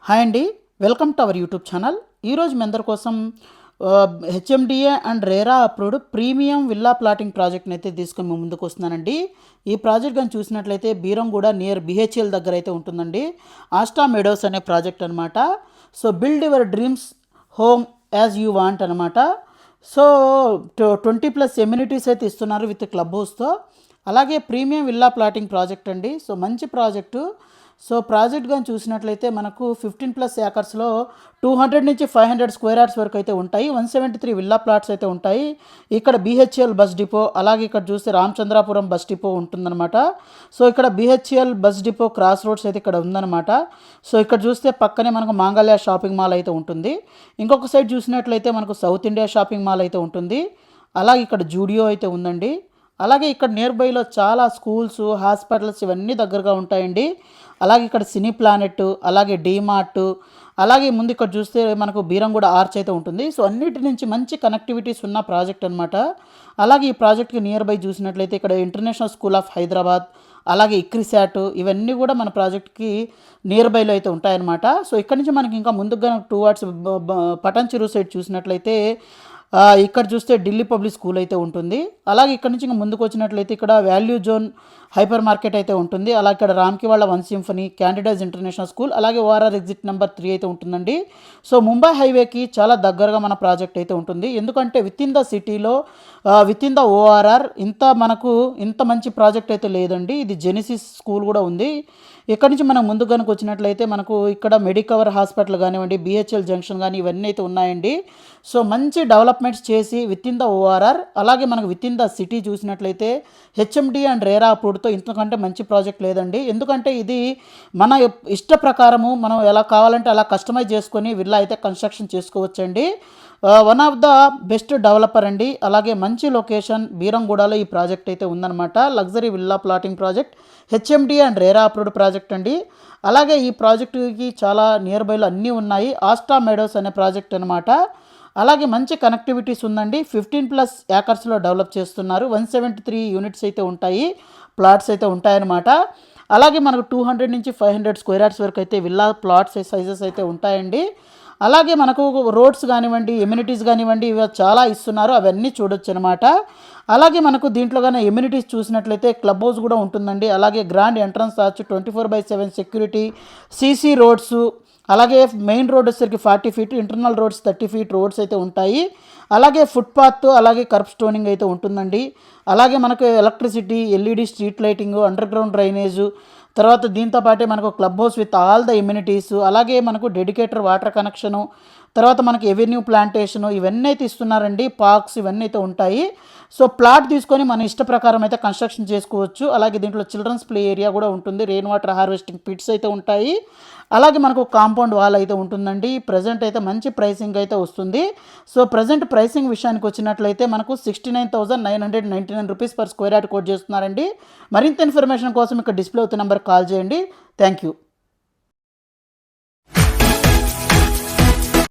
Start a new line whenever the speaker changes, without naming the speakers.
Hi అండి, welcome to our YouTube channel. ఈరోజు మీ అందరి కోసం HMDA and RERA approved premium villa plotting ప్రాజెక్ట్ని అయితే తీసుకొని మేము ముందుకు వస్తున్నానండి. ఈ ప్రాజెక్ట్ కానీ చూసినట్లయితే బీరంగూడ నియర్ బిహెచ్ఎల్ దగ్గర అయితే ఉంటుందండి. ఆస్టా మెడోస్ అనే ప్రాజెక్ట్ అనమాట. So build your dreams home as you want అనమాట. సో 20+ ఎమ్యూనిటీస్ అయితే ఇస్తున్నారు విత్ క్లబ్ హౌస్తో. అలాగే ప్రీమియం విల్లా ప్లాటింగ్ ప్రాజెక్ట్ అండి. సో మంచి ప్రాజెక్టు. సో ప్రాజెక్ట్ కానీ చూసినట్లయితే మనకు 15+ ఏకర్స్లో 200 నుంచి 500 స్క్వేర్ యార్డ్స్ వరకు అయితే ఉంటాయి. 173 విల్లా ప్లాట్స్ అయితే ఉంటాయి. ఇక్కడ బిహెచ్ఎల్ బస్ డిపో, అలాగే ఇక్కడ చూస్తే రామచంద్రాపురం బస్ డిపో ఉంటుందన్నమాట. సో ఇక్కడ BHEL bus depot cross roads అయితే ఇక్కడ ఉందన్నమాట. సో ఇక్కడ చూస్తే పక్కనే మనకు మాంగళ్య షాపింగ్ మాల్ అయితే ఉంటుంది. ఇంకొక సైడ్ చూసినట్లయితే మనకు సౌత్ ఇండియా షాపింగ్ మాల్ అయితే ఉంటుంది. అలాగే ఇక్కడ జూడియో అయితే ఉందండి. అలాగే ఇక్కడ నియర్ బైలో చాలా స్కూల్స్, హాస్పిటల్స్ ఇవన్నీ దగ్గరగా ఉంటాయండి. అలాగే ఇక్కడ సినీ ప్లానెట్, అలాగే డీమార్ట్, అలాగే ముందు ఇక్కడ చూస్తే మనకు బీరంగూడ ఆర్చ్ అయితే ఉంటుంది. సో అన్నిటి నుంచి మంచి కనెక్టివిటీస్ ఉన్న ప్రాజెక్ట్ అనమాట. అలాగే ఈ ప్రాజెక్ట్కి నియర్ బై చూసినట్లయితే ఇక్కడ ఇంటర్నేషనల్ స్కూల్ ఆఫ్ హైదరాబాద్, అలాగే ఇక్రిసాట్ ఇవన్నీ కూడా మన ప్రాజెక్ట్కి నియర్ బైలో అయితే ఉంటాయన్నమాట. సో ఇక్కడ నుంచి మనకి ఇంకా ముందుగా 2 వాట్స్ పటాన్ చెరువు సైడ్ చూసినట్లయితే ఇక్కడ చూస్తే ఢిల్లీ పబ్లిక్ స్కూల్ అయితే ఉంటుంది. అలాగే ఇక్కడ నుంచి ఇంకా ముందుకు వచ్చినట్లయితే ఇక్కడ వాల్యూ జోన్ హైపర్ మార్కెట్ అయితే ఉంటుంది. అలాగే ఇక్కడ రామ్కివాళ్ళ one symphony, candidates international school, అలాగే ఓఆర్ఆర్ ఎగ్జిట్ నెంబర్ 3 అయితే ఉంటుందండి. సో ముంబై హైవేకి చాలా దగ్గరగా మన ప్రాజెక్ట్ అయితే ఉంటుంది. ఎందుకంటే విత్ ఇన్ ద సిటీలో విత్ ఇన్ ద ఓఆర్ఆర్ ఇంత మంచి ప్రాజెక్ట్ అయితే లేదండి. ఇది జెనిసిస్ స్కూల్ కూడా ఉంది. ఇక్కడ నుంచి మనం ముందు కనుక వచ్చినట్లయితే మనకు ఇక్కడ మెడికవర్ హాస్పిటల్ కానివ్వండి, బిహెచ్ఎల్ జంక్షన్ కానీ ఇవన్నీ అయితే ఉన్నాయండి. సో మంచి డెవలప్మెంట్స్ చేసి విత్ ఇన్ ద ఓఆర్ఆర్, అలాగే మనకు విత్ ఇన్ ద సిటీ చూసినట్లయితే హెచ్ఎండి అండ్ రేరా అప్రూవ్డ్తో ఇంతకంటే మంచి ప్రాజెక్ట్ లేదండి. ఎందుకంటే ఇది మన ఇష్ట ప్రకారము మనం ఎలా కావాలంటే అలా కస్టమైజ్ చేసుకొని విల్లా అయితే కన్స్ట్రక్షన్ చేసుకోవచ్చండి. One of the best developer అండి. అలాగే మంచి లొకేషన్ బీరంగూడలో ఈ ప్రాజెక్ట్ అయితే ఉందన్నమాట. Luxury villa plotting project HMD and RERA approved project అండి. అలాగే ఈ ప్రాజెక్టుకి చాలా నియర్ బైలో అన్నీ ఉన్నాయి. ఆస్టా మెడోస్ అనే ప్రాజెక్ట్ అనమాట. అలాగే మంచి కనెక్టివిటీస్ ఉందండి. 15+ ఏకర్స్లో డెవలప్ చేస్తున్నారు. 173 యూనిట్స్ అయితే ఉంటాయి, ప్లాట్స్ అయితే ఉంటాయన్నమాట. అలాగే మనకు 200 నుంచి 500 స్క్వేర్ యార్డ్స్ వరకు అయితే విల్లా ప్లాట్స్ సైజెస్ అయితే ఉంటాయండి. అలాగే మనకు రోడ్స్ కానివ్వండి, ఎమ్యూనిటీస్ కానివ్వండి, ఇవి చాలా ఇస్తున్నారు, అవన్నీ చూడొచ్చు అనమాట. అలాగే మనకు దీంట్లో కానీ ఎమ్యూనిటీస్ చూసినట్లయితే క్లబ్ హౌస్ కూడా ఉంటుందండి. అలాగే grand entrance arch, 24/7 security, CC roads, అలాగే మెయిన్ రోడ్ వచ్చేసరికి 40 feet, internal roads 30 feet roads అయితే ఉంటాయి. అలాగే ఫుట్పాత్, అలాగే కర్బ్ స్టోనింగ్ అయితే ఉంటుందండి. అలాగే మనకు electricity, LED street lighting, under ground drainage, తర్వాత దీంతో పాటే మనకు club house with all the immunities, అలాగే మనకు డెడికేటెడ్ వాటర్ కనెక్షను, తర్వాత మనకి ఎవెన్యూ ప్లాంటేషను ఇవన్నీ అయితే ఇస్తున్నారండి. పార్క్స్ ఇవన్నీ అయితే ఉంటాయి. సో ప్లాట్ తీసుకొని మన ఇష్ట ప్రకారం అయితే కన్స్ట్రక్షన్ చేసుకోవచ్చు. అలాగే దీంట్లో చిల్డ్రన్స్ ప్లే ఏరియా కూడా ఉంటుంది. రెయిన్ వాటర్ హార్వెస్టింగ్ పిట్స్ అయితే ఉంటాయి. అలాగే మనకు కాంపౌండ్ వాల్ అయితే ఉంటుందండి. ప్రజెంట్ అయితే మంచి ప్రైసింగ్ అయితే వస్తుంది. సో ప్రజెంట్ ప్రైసింగ్ విషయానికి వచ్చినట్లయితే మనకు 69,999 rupees per square yard quote చేస్తున్నారండి. మరింత ఇన్ఫర్మేషన్ కోసం ఇక్కడ డిస్ప్లే అవుతున్న నెంబర్ కాల్ చేయండి. Thank you.